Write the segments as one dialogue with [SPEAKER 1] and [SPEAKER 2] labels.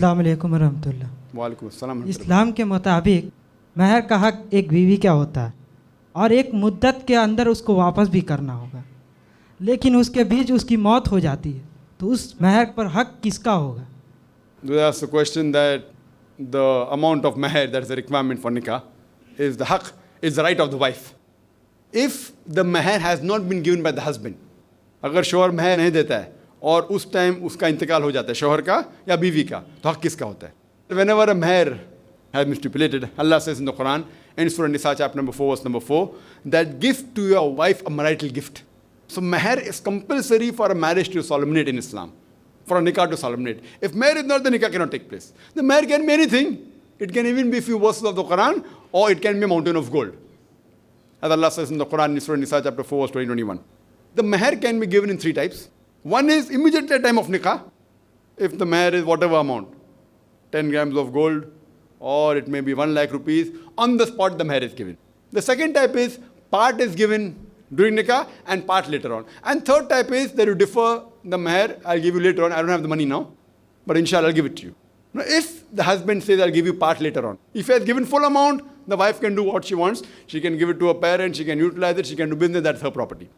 [SPEAKER 1] अस्सलाम वालेकुम रहमतुल्लाह।
[SPEAKER 2] वालेकुम अस्सलाम।
[SPEAKER 1] इस्लाम के मुताबिक महर का हक एक बीवी का होता है और एक मुद्दत के अंदर उसको वापस भी करना होगा, लेकिन उसके बीच उसकी मौत हो जाती है तो उस महर पर हक किसका होगा?
[SPEAKER 2] That's the question, that the amount of meher, that's the requirement for nikah, is the haq, is the right of the wife. If the meher has not been given by the husband, अगर शौहर meher नहीं देता है और उस time उसका इंतकाल हो जाता है, शौहर का या बीवी का, तो हक किसका होता है? Whenever a meher has been stipulated, Allah says in the Quran, in Surah Nisa chapter number 4, verse number 4, that give to your wife a marital gift. So meher is compulsory for a marriage to solemnate in Islam, for a nikah to solemnate. If meher is not, the nikah cannot take place. The meher can be anything. It can even be a few verses of the Quran, or it can be a mountain of gold. As Allah says in the Quran, in Surah Nisa chapter 4, verse 21. The meher can be given in three types. One is immediately at time of nikah, if the meher is whatever amount, 10 grams of gold, or it may be 1 lakh rupees, on the spot the meher is given. The second type is part is given during nikah and part later on. And third type is that you defer the meher, I'll give you later on, I don't have the money now, but inshallah I'll give it to you. Now if the husband says I'll give you part later on, if he has given full amount, the wife can do what she wants, she can give it to her parents, she can utilize it, she can do business, that's her property.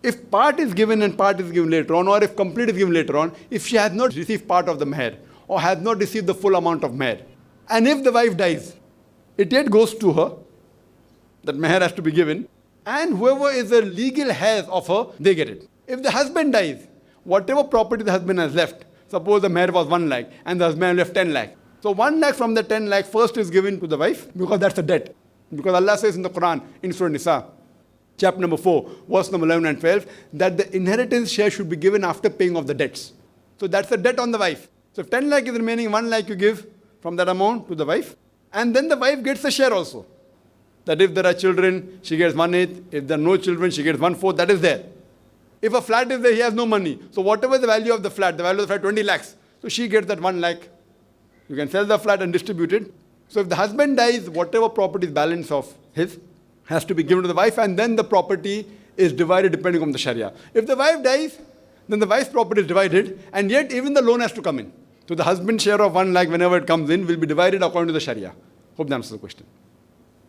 [SPEAKER 2] If part is given and part is given later on, or if complete is given later on, if she has not received part of the meher, or has not received the full amount of meher, and if the wife dies, it yet goes to her, that meher has to be given, and whoever is the legal heirs of her, they get it. If the husband dies, whatever property the husband has left, suppose the meher was 1 lakh, and the husband left 10 lakh. So 1 lakh from the 10 lakh first is given to the wife, because that's a debt. Because Allah says in the Quran, in Surah Nisa, chapter number 4, verse number 11 and 12, that the inheritance share should be given after paying off the debts. So that's a debt on the wife. So if 10 lakh is remaining, 1 lakh you give from that amount to the wife, and then the wife gets a share also. That if there are children, she gets 1/8. If there are no children, she gets 1/4. That is there. If a flat is there, he has no money. So whatever the value of the flat, 20 lakhs. So she gets that 1 lakh. You can sell the flat and distribute it. So if the husband dies, whatever property is balance of his has to be given to the wife, and then the property is divided depending on the Sharia. If the wife dies, then the wife's property is divided, and yet even the loan has to come in. So the husband's share of 1 lakh, whenever it comes in, will be divided according to the Sharia. Hope that answers the question.